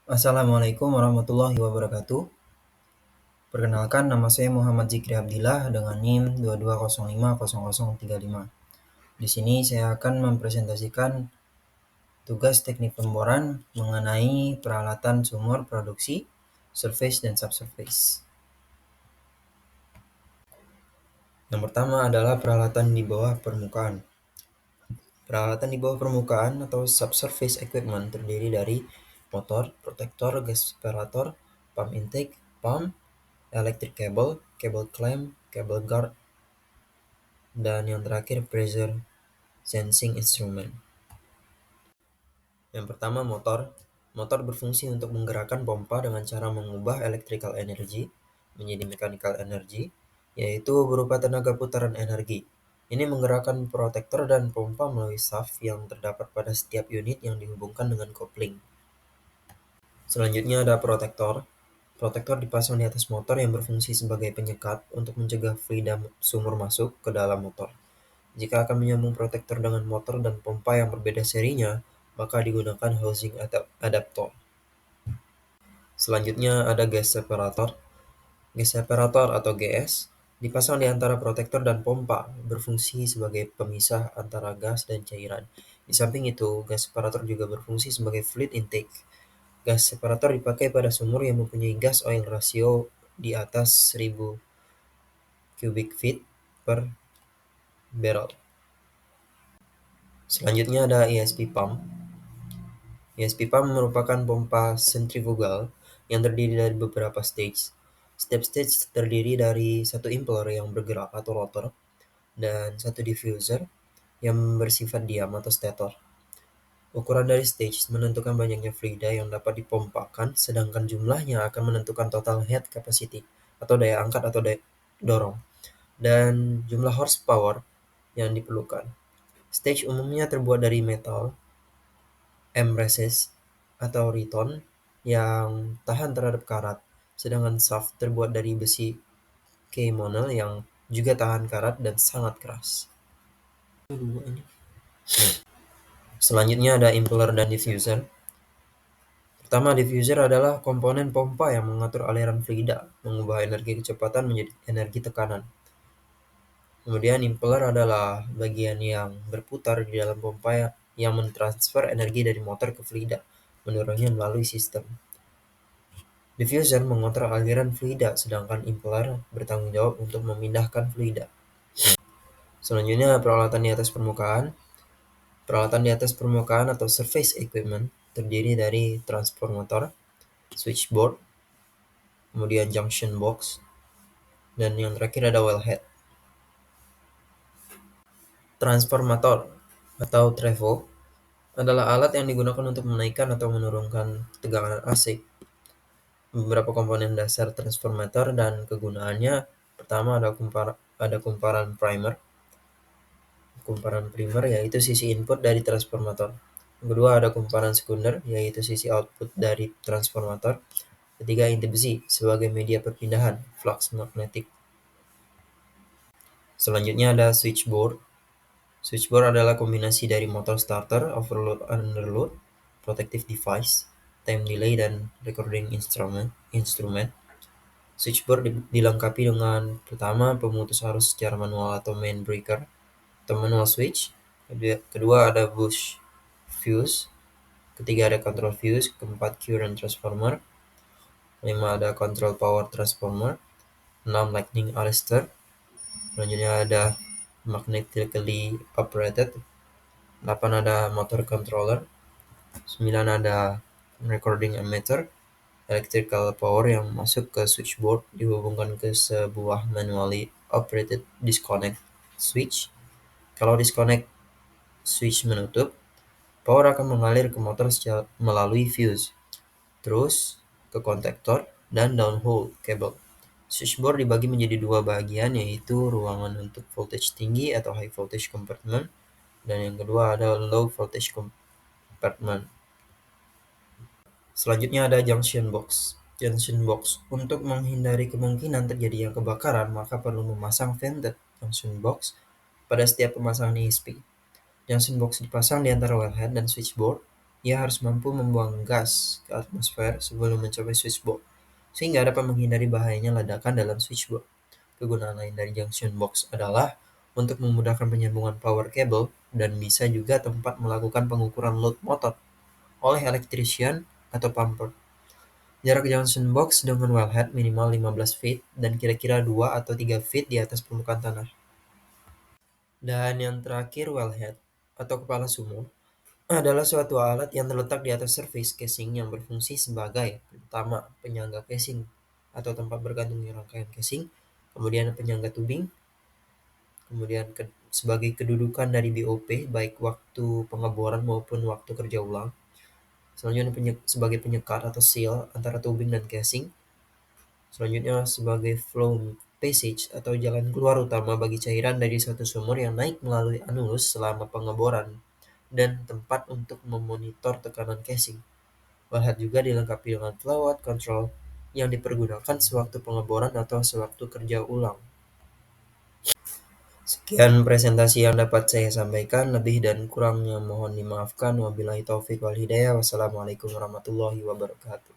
Assalamualaikum warahmatullahi wabarakatuh. Perkenalkan, nama saya Muhammad Zikri Abdillah dengan NIM 22050035. Di sini saya akan mempresentasikan tugas teknik pemboran mengenai peralatan sumur produksi, surface dan subsurface. Yang pertama adalah peralatan di bawah permukaan. Peralatan di bawah permukaan atau subsurface equipment terdiri dari motor, protektor, gas separator, pump intake, pump, electric cable, cable clamp, cable guard, dan yang terakhir pressure sensing instrument. Yang pertama motor. Motor berfungsi untuk menggerakkan pompa dengan cara mengubah electrical energy menjadi mechanical energy, yaitu berupa tenaga putaran energi. Ini menggerakkan protektor dan pompa melalui shaft yang terdapat pada setiap unit yang dihubungkan dengan kopling. Selanjutnya ada protektor. Protektor dipasang di atas motor yang berfungsi sebagai penyekat untuk mencegah fluida sumur masuk ke dalam motor. Jika akan menyambung protektor dengan motor dan pompa yang berbeda serinya, maka digunakan housing adaptor. Selanjutnya ada gas separator. Gas separator atau GS dipasang di antara protektor dan pompa, berfungsi sebagai pemisah antara gas dan cairan. Di samping itu, gas separator juga berfungsi sebagai fluid intake. Gas separator dipakai pada sumur yang mempunyai gas oil rasio di atas 1000 cubic feet per barrel. Selanjutnya ada ESP pump. ESP pump merupakan pompa sentrifugal yang terdiri dari beberapa stage. Setiap stage terdiri dari satu impeller yang bergerak atau rotor dan satu diffuser yang bersifat diam atau stator. Ukuran dari stage menentukan banyaknya fluida yang dapat dipompakan, sedangkan jumlahnya akan menentukan total head capacity atau daya angkat atau daya dorong, dan jumlah horsepower yang diperlukan. Stage umumnya terbuat dari metal, M-races atau riton yang tahan terhadap karat, sedangkan shaft terbuat dari besi K-monel yang juga tahan karat dan sangat keras. Selanjutnya ada impeller dan diffuser. Pertama, diffuser adalah komponen pompa yang mengatur aliran fluida, mengubah energi kecepatan menjadi energi tekanan. Kemudian impeller adalah bagian yang berputar di dalam pompa yang mentransfer energi dari motor ke fluida, mendorongnya melalui sistem. Diffuser mengontrol aliran fluida, sedangkan impeller bertanggung jawab untuk memindahkan fluida. Selanjutnya, peralatan di atas permukaan. Peralatan di atas permukaan atau surface equipment terdiri dari transformator, switchboard, kemudian junction box, dan yang terakhir ada wellhead. Transformator atau trevo adalah alat yang digunakan untuk menaikkan atau menurunkan tegangan AC. Beberapa komponen dasar transformator dan kegunaannya, pertama ada kumparan primer. Kumparan primer yaitu sisi input dari transformator. Kedua ada kumparan sekunder yaitu sisi output dari transformator. Ketiga inti besi sebagai media perpindahan flux magnetik. Selanjutnya ada switchboard. Switchboard adalah kombinasi dari motor starter, overload underload, protective device, time delay, dan recording instrument. Switchboard dilengkapi dengan pertama pemutus arus secara manual atau main breaker atau manual switch. Kedua ada push fuse. Ketiga ada control fuse. Keempat current transformer. Kelima ada control power transformer. 6 lightning arrestor. Selanjutnya ada magnetically operated. 8 ada motor controller. 9 ada recording emitter. Electrical power yang masuk ke switchboard dihubungkan ke sebuah manually operated disconnect switch. Kalau disconnect switch menutup, power akan mengalir ke motor melalui fuse, terus ke kontaktor dan downhole cable. Switchboard dibagi menjadi dua bagian, yaitu ruangan untuk voltage tinggi atau high voltage compartment, dan yang kedua ada low voltage compartment. Selanjutnya ada junction box. Junction box untuk menghindari kemungkinan terjadinya kebakaran, maka perlu memasang vented junction box pada setiap pemasangan ESP. Junction box dipasang di antara wellhead dan switchboard Ia harus mampu membuang gas ke atmosfer sebelum mencapai switchboard, sehingga dapat menghindari bahayanya ledakan dalam switchboard. Kegunaan lain dari junction box adalah untuk memudahkan penyambungan power cable dan bisa juga tempat melakukan pengukuran load motor oleh electrician atau pumper. Jarak junction box dengan wellhead minimal 15 feet dan kira-kira 2 atau 3 feet di atas permukaan tanah. Dan yang terakhir, wellhead atau kepala sumur adalah suatu alat yang terletak di atas surface casing yang berfungsi sebagai pertama penyangga casing atau tempat bergantungnya rangkaian casing, kemudian penyangga tubing, kemudian sebagai kedudukan dari BOP baik waktu pengeboran maupun waktu kerja ulang. Selanjutnya sebagai penyekat atau seal antara tubing dan casing. Selanjutnya sebagai flow passage atau jalan keluar utama bagi cairan dari suatu sumur yang naik melalui anulus selama pengeboran, dan tempat untuk memonitor tekanan casing. Wellhead juga dilengkapi dengan flowout control yang dipergunakan sewaktu pengeboran atau sewaktu kerja ulang. Sekian presentasi yang dapat saya sampaikan, lebih dan kurangnya mohon dimaafkan. Wabillahi taufik wal hidayah. Wassalamualaikum warahmatullahi wabarakatuh.